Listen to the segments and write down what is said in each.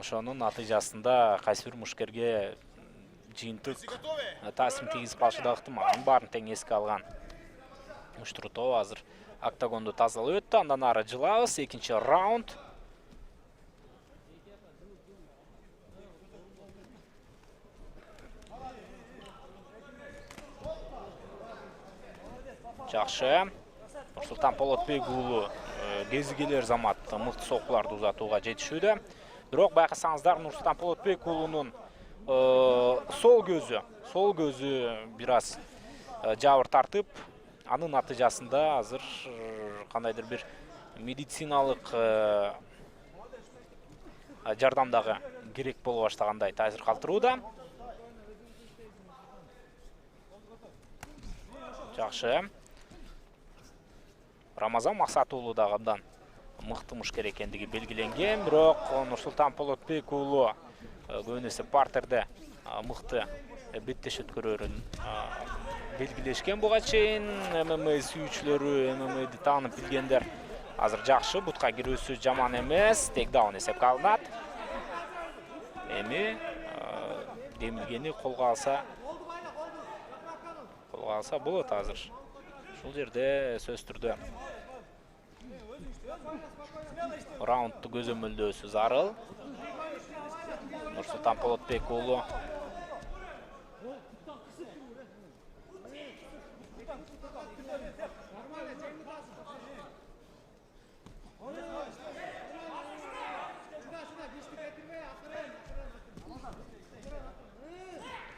ошонун натыйжасында кайсы бир мушкерге жыйынтык таасирин тийгизип калышы да ыктымал. Анын баарын тең эске алган Муштрутова азыр октагонду тазалап өттү. Андан ары жылабыз. Экинчи раунд. Жакшы. Нурсултан Полотбек уулу кези келер замат мыкты соккуларды узатууга жетишүүдө. Бирок байкасаңыздар Нурсултан Полотбек уулунун сол көзү бир аз жабыр тартып, анын натыйжасында азыр кандайдыр бир медициналык жардам дагы керек боло баштагандай таасир калтырууда. Жакшы. Рамазан Максат уулу дагы абдан мыкты мушкер экендиги белгиленген, бирок Нурсултан Полотбек уулу көбүнесе партерде мыкты беттеш өткөрөрүн белгилешкен буга чейин. ММА сүйүүчүлөрү, ММА'ды таанып билгендер азыр жакшы, бутка кирүүсү жаман эмес. Тейкдаун эсепке алынат. Эми демилгени колго алса болот азыр. Ушул жерде сөз түрдө раундту көзөмөлдөөсү зарыл. Нурсултан Полотбек уулу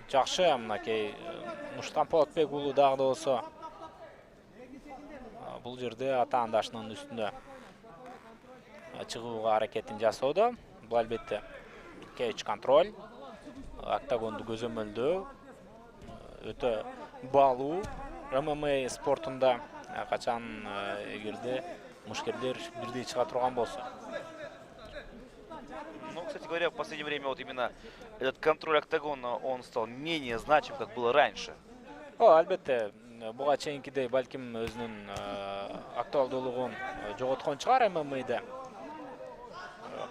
жакшы, мынакей Нурсултан Полотбек уулу дагы да болсо бул жерде атаандашынын үстүнө чыгууга аракетин жасоодо. Бул албетте кейдж контроль, октагонду көзөмөлдөө өтө баалуу ММА спортунда качан эгерде мушкерлер бирдей чыга турган болсо. Ну, кстати говоря, в последнее время вот именно этот контроль октагона, он стал менее значим, как было раньше. Албетте, буга чейинкидей балким өзүнүн актуалдуулугун жоготкон чыгар ММА'да.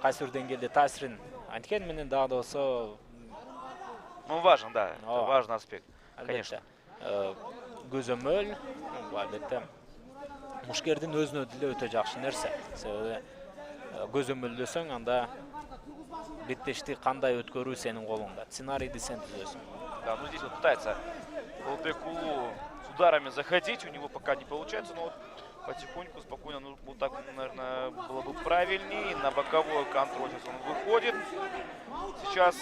Кайсы бир деңгээлде таасирин анткени менен дагы да болсо. Он важен, да, это важный аспект, конечно. Көзөмөл, албетте, мушкердин өзүнө деле өтө жакшы нерсе. Себеби көзөмөлдөсөң, анда беттешти кандай өткөрүү сенин колуңда. Сценарийди сен түзөсүң. Да, ну здесь вот пытается Полотбек уулу с ударами заходить, у него пока не получается, но вот потихоньку, спокойно, ну вот так, наверное, было бы правильнее. На боковой контроль сейчас он выходит. Сейчас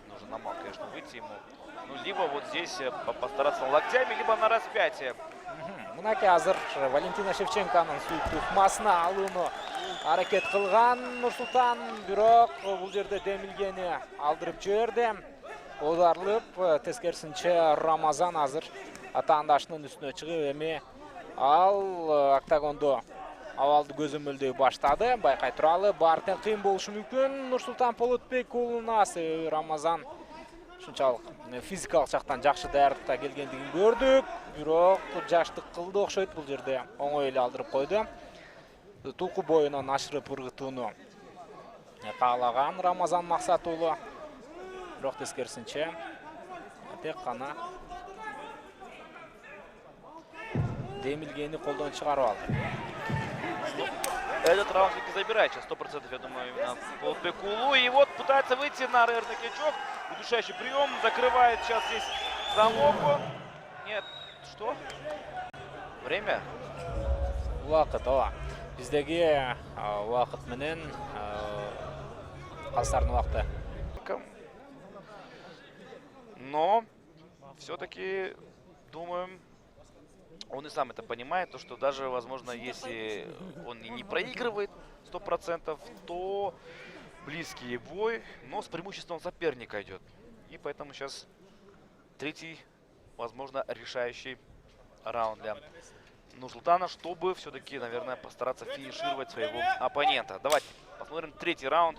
нужно на мал, конечно, выйти ему. Ну, либо вот здесь постараться локтями, либо на распятие. Мынаке азыр Валентина Шевченконун сүйүктүү ыкмасына алууну аракет кылган Нурсултан, бирок бул жерде демилгени алдырып жиберди. Оодарылып, тескерисинче Рамазан азыр атаандашынын үстүнө чыгып, эми ал октагонду абалды көзөмөлдөй баштады. Байкай туралы, баары тең кыйын болушу мүмкүн Нурсултан Полотбек уулуна. Себеби Рамазан ушунчалык физикалык жактан жакшы даярдыкта келгендигин көрдүк, бирок жаштык кылды окшойт. Бул жерде оңой эле алдырып койду. Тулку боюнан ашырып ыргытууну каалаган Рамазан Максат уулу, бирок тескерисинче тек кана демилгени колдон чыгарып алды. Этот раунд все-таки забирает сейчас 100%, я думаю, именно Полотбек уулу. И вот пытается выйти на рерный кичок. Удушающий прием. Закрывает сейчас здесь замок. Нет, что? Время? Вакыт, биздеги вакыт менен калыстардын вакыты. Но все-таки, думаю, он и сам это понимает, то что даже, возможно, если он и не проигрывает 100%, то близкий бой, но с преимуществом соперника идет. И поэтому сейчас третий, возможно, решающий раунд для Нурсултана, чтобы все-таки, наверное, постараться финишировать своего оппонента. Давайте посмотрим третий раунд.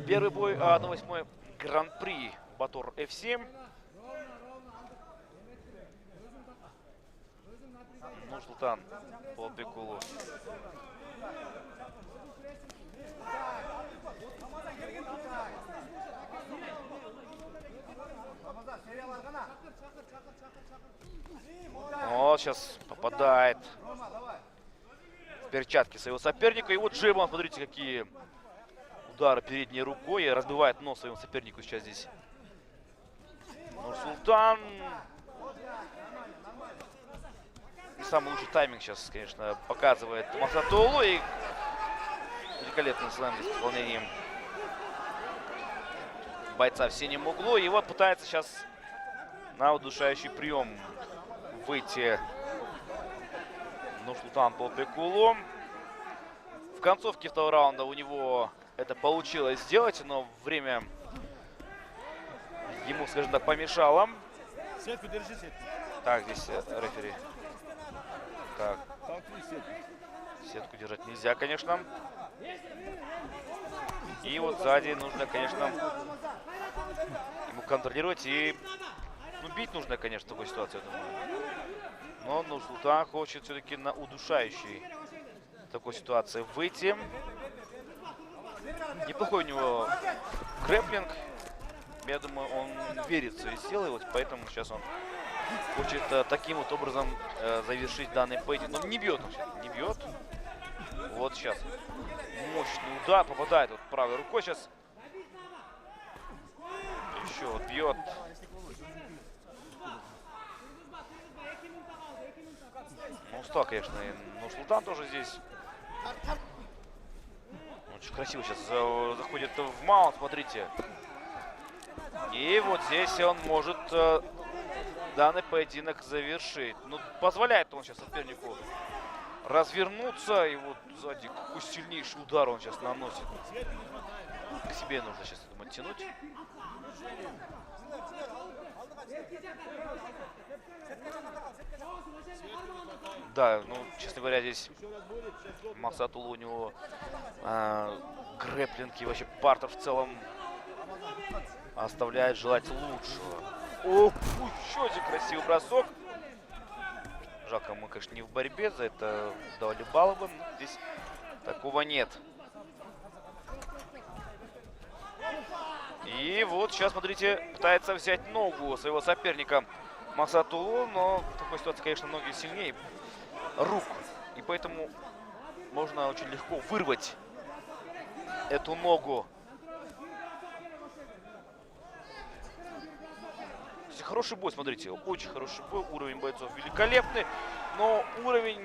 Первый бой 1/8 Гран-при Батор F7. Нурсултан Полотбек уулу. сейчас попадает в перчатки своего соперника. И вот Джебан, смотрите, какие удары передней рукой. И разбивает нос своему сопернику сейчас здесь. Нурсултан. Не самый лучший тайминг сейчас, конечно, показывает Махсатуллу. И великолепный слэм здесь исполнением бойца в синем углу. И вот пытается сейчас на удушающий прием выйти Нурсултан Толпекулу. В концовке второго раунда у него это получилось сделать, но время ему, скажем так, помешало. Сетку держи, сетку. Так, здесь рефери. Так, Толкни сетку. сетку держать нельзя, конечно. И вот сзади нужно, конечно, ему контролировать и бить нужно, конечно, в такой ситуации, я думаю. Но Нурсултан хочет все-таки на удушающей такой ситуации выйти. Неплохой у него грэпплинг. Я думаю, он верит в свои силы, вот поэтому сейчас он хочет таким вот образом завершить данный поединок. Но не бьет он сейчас, не бьет. Вот сейчас мощный удар, попадает вот правой рукой сейчас. Еще вот бьет. Ну, устал, конечно, и Нурсултан тоже здесь. Очень красиво сейчас заходит в маунт, смотрите. И вот здесь он может данный поединок завершить. Ну, позволяет он сейчас сопернику развернуться. И вот сзади какой сильнейший удар он сейчас наносит. К себе нужно сейчас, я думаю, тянуть. Да, ну, честно говоря, здесь Махсатуллу у него грэпплинг и вообще партер в целом оставляет желать лучшего. Ох, еще один красивый бросок. Жалко, мы, конечно, не в борьбе, за это давали баллы бы, но здесь такого нет. И вот сейчас, смотрите, пытается взять ногу своего соперника Махсатуллу, но в такой ситуации, конечно, ноги сильнее рук. И поэтому можно очень легко вырвать эту ногу. Хороший бой, смотрите, очень хороший бой, уровень бойцов великолепный, но уровень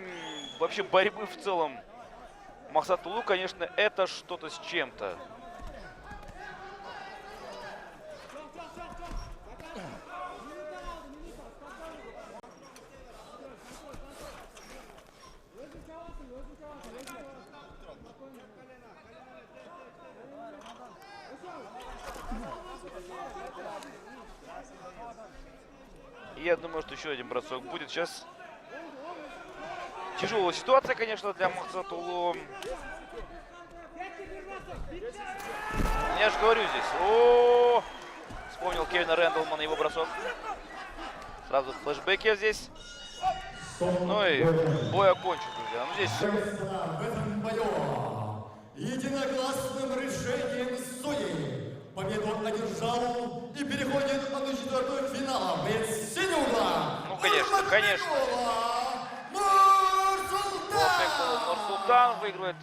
вообще борьбы в целом Махсатуллу, конечно, это что-то с чем-то. Я думаю, что еще один бросок будет. Сейчас тяжелая ситуация, конечно, для Махсатуллу. Я же говорю здесь. О, вспомнил Кевина Рэндалмана, его бросок. Сразу флешбеки здесь. Ну и бой окончен, друзья. Ну, здесь... В этом бою единогласным решением судей победу одержал и переходит на 4-й финал. Боец синего угла. Ну, конечно, конечно. Нурсултан! Нурсултан выигрывает